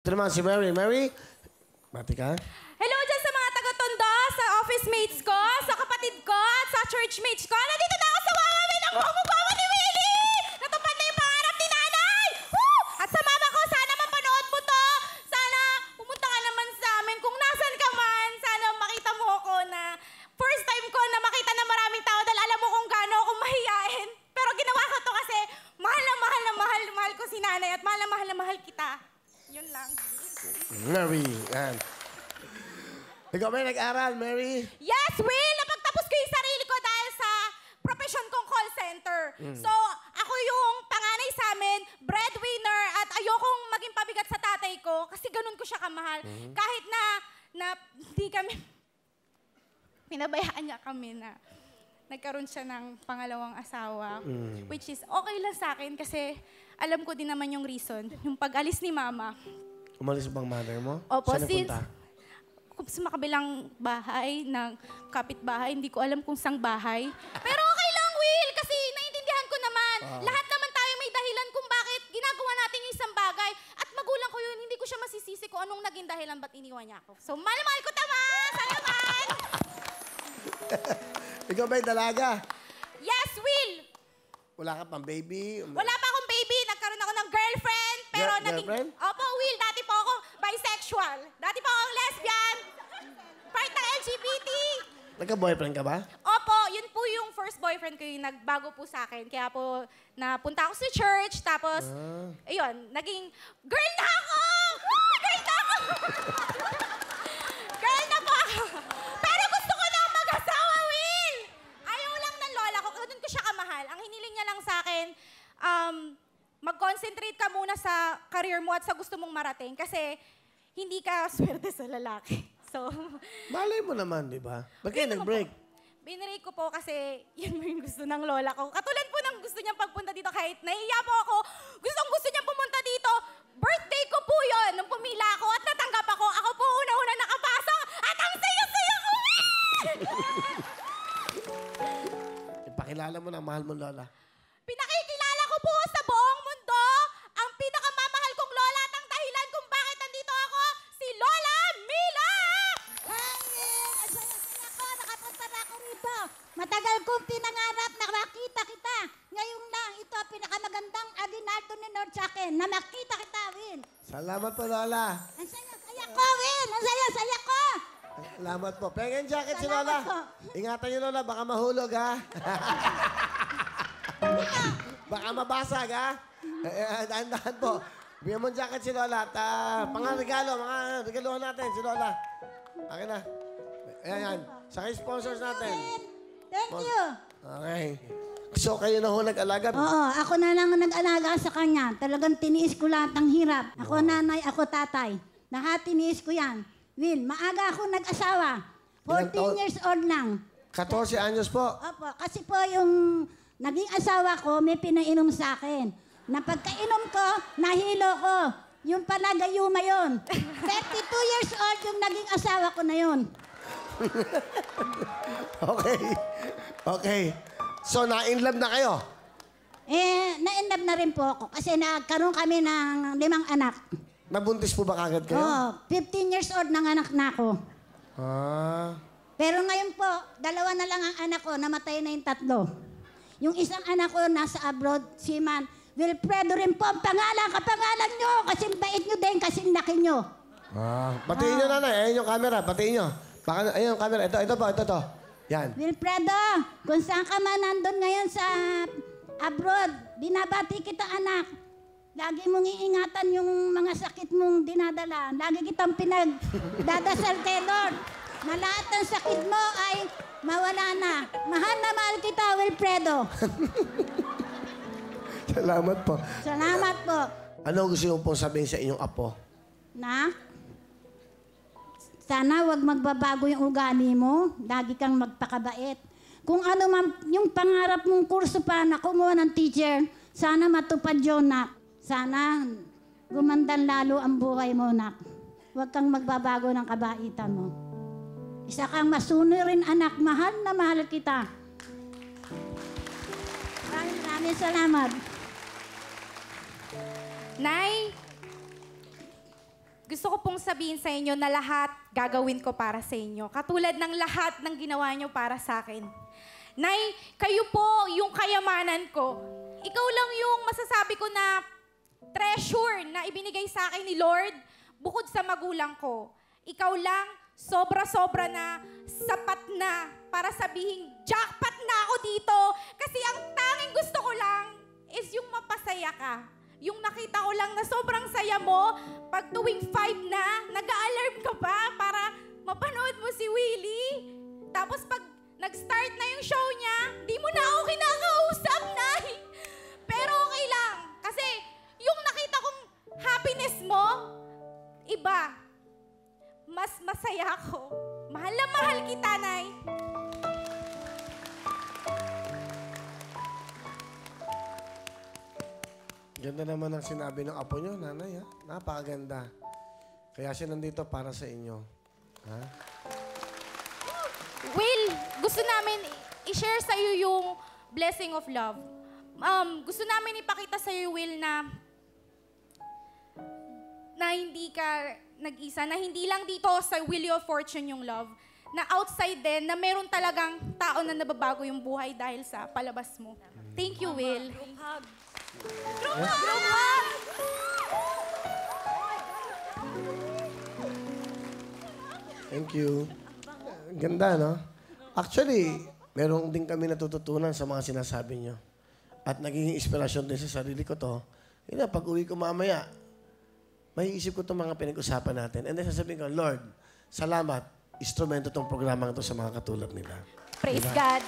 Ito naman si Mary. Mary, mati ka? Hello dyan sa mga taga-tondo, sa office mates ko, sa kapatid ko, at sa church mates ko. Nandito na ako sa Wawawi ng Bongo-Bongo ni Willie! Natupad na yung pangarap ni nanay! Woo! At sa mama ko, sana mapanood mo to. Sana pumunta ka naman sa amin. Kung nasan ka man, sana makita mo ako na first time ko na makita na maraming tao dahil alam mo kung gaano ako mahiyain. Pero ginawa ko to kasi mahal na mahal na mahal, mahal ko si nanay at mahal na mahal kita. Yun lang. Mary, yan. Ikaw ba nag-aral, Mary? Yes, Will! Napagtapos ko yung sarili ko dahil sa profession kong call center. So, ako yung panganay sa amin, breadwinner, at ayokong maging pabigat sa tatay ko kasi ganun ko siya kamahal. Kahit na hindi kami, pinabayaan niya kami na nagkaroon siya ng pangalawang asawa. Which is okay lang sa akin kasi alam ko din naman yung reason. Yung pag-alis ni Mama. Umalis bang mother mo? Opo, saan napunta? Sa makabilang bahay ng kapitbahay. Hindi ko alam kung sang bahay. Pero okay lang, Will, kasi naiintindihan ko naman. Lahat naman tayo may dahilan kung bakit ginagawa natin yung isang bagay. At magulang ko yun, hindi ko siya masisisi kung anong naging dahilan ba't iniwan niya ako. So, mahal ko tama! Sana naman! Ikaw ba yung dalaga? Yes, Will! Wala ka pang baby? Wala pa akong baby. Nagkaroon ako ng girlfriend. Pero Girlfriend? Opo, Will. Dati po ako bisexual. Dati po akong lesbian. Part ng LGBT. Nagka-boyfriend ka ba? Opo, yun po yung first boyfriend ko yung nagbago po sa akin. Kaya po, napunta ako sa church. Tapos, ayun, naging girl na ako! Woo! Girl na ako! Girl na po ako! Pero gusto ko na mag-asawa, Will! Ayaw lang ng lola ko. Ganun ko siya kamahal. Ang hiniling niya lang sa akin, mag-concentrate ka muna sa career mo at sa gusto mong marating. Kasi, hindi ka swerte sa lalaki. So, Malay mo naman, di ba? Ba't kayo nag-break? Binrake ko po kasi yun mo yung gusto ng lola ko. Katulad po ng gusto niyang pagpunta dito kahit nahiya po ako. Gusto niyang pumunta dito. Birthday ko po yun nung pumila ako at natanggap ako. Ako po una-una nakapasok at ang saya-saya ko! Ipakilala mo na mahal mo, Lola. Pinakikilala ko po sa buong mundo ang pinakamamahal kong lola at ang dahilan kung bakit nandito ako, si Lola Mila! Hangin! Ang saya-saya ko! Nakapunta na ako rito. Matagal kong pinangarap na makita kita. Ngayon lang, ito ang pinakamagandang aginaldo ni Lord sa akin na makita kita, Will. Salamat po, Lola. Ang saya-saya ko, Will! Ang saya-saya ko! Salamat po. Pengen jacket si Salamat Lola. po. Ingatan niyo, Lola. Baka mahulog, ha? Baka mabasag, ha? Dahan-dahan po. Bigyan mo jacket si Lola. At mga regaluhan natin si Lola. Akin na. Ayan. Sa sponsors natin. Thank you. Okay. So, kayo na ho nag-alaga? Oo, ako na lang ang nag-alaga sa kanya. Talagang tiniis ko lahat ng hirap. Ako nanay, ako tatay. Lahat tiniis ko yan. Will, maaga ako nag-asawa. 14 years old lang. 14 anyos po. Opo, kasi po yung naging asawa ko, may pinainom sa akin. Na pagkainom ko, nahilo ko. Yung pala gayuma yun. 32 years old yung naging asawa ko na yun. Okay. Okay. So, na-inlove na kayo? Na-inlove na rin po ako kasi nagkaroon kami ng 5 anak. Nabuntis po ba kagad kayo? Oo, 15 years old nang anak na ako. Ah. Pero ngayon po, 2 na lang ang anak ko, namatay na yung 3. Yung isang anak ko nasa abroad, si Man Wilfredo rin po ang kapangalan nyo, kasing bait nyo din, kasing laki nyo. Ah. Batiin nyo, nanay. Ayan yung camera. Batiin nyo. Baka, ayan yung camera. Ito po. Ito. Yan. Wilfredo, kung saan ka man nandun ngayon sa abroad, binabati kita anak. Lagi mong iingatan yung mga sakit mong dinadala. Lagi kitang pinagdadasal kay Lord. Na lahat ng sakit mo ay mawala na. Mahal na mahal kita, Wilfredo. Salamat po. Salamat po. Ano gusto nyo pong sabihin sa inyong apo? Na? Sana wag magbabago yung ugali mo. Lagi kang magpakabait. Kung ano man, yung pangarap mong kurso pa na kumuha ng teacher, sana matupad yun, nak. Sana gumandan lalo ang buhay mo, nak. Huwag kang magbabago ng kabaitan mo. Isa kang masunurin, anak. Mahal na mahal kita. Maraming salamat. Nay, gusto ko pong sabihin sa inyo na lahat gagawin ko para sa inyo. Katulad ng lahat ng ginawa nyo para sa akin. Nay, kayo po yung kayamanan ko. Ikaw lang yung masasabi ko na treasure na ibinigay sa akin ni Lord bukod sa magulang ko. Ikaw lang, sobra-sobra na, sapat na para sabihing jackpot na ako dito. Kasi ang tanging gusto ko lang is yung mapasaya ka. Yung nakita ko lang na sobrang saya mo, pag tuwing 5 na, nag-a-alarm ka pa para mapanood mo si Willie. Tapos pag nag-start na yung show niya, di mo na ako kinakausap, Nay. Pero okay lang. Kasi yung nakita kong happiness mo, iba. Mas masaya ako. Mahal na mahal kita, Nay. Ganda naman ang sinabi ng apo nyo, nanay, ha? Napakaganda. Kaya siya nandito para sa inyo. Ha? Will, gusto namin i-share sa iyo yung blessing of love. Gusto namin ipakita sa iyo, Will, na hindi ka nag-isa, na hindi lang dito sa Wheel of Fortune yung love, na outside din, na meron talagang tao na nababago yung buhay dahil sa palabas mo. Thank you, Will. Group hug! Thank you. Ganda, no? Actually, meron din kami natututunan sa mga sinasabi nyo. At naging inspirasyon din sa sarili ko to. Yun na, pag uwi ko mamaya, may isip ko itong mga pinag-usapan natin. And then sasabihin ko, Lord, salamat, instrumento tong programang to sa mga katulad nila. Praise God.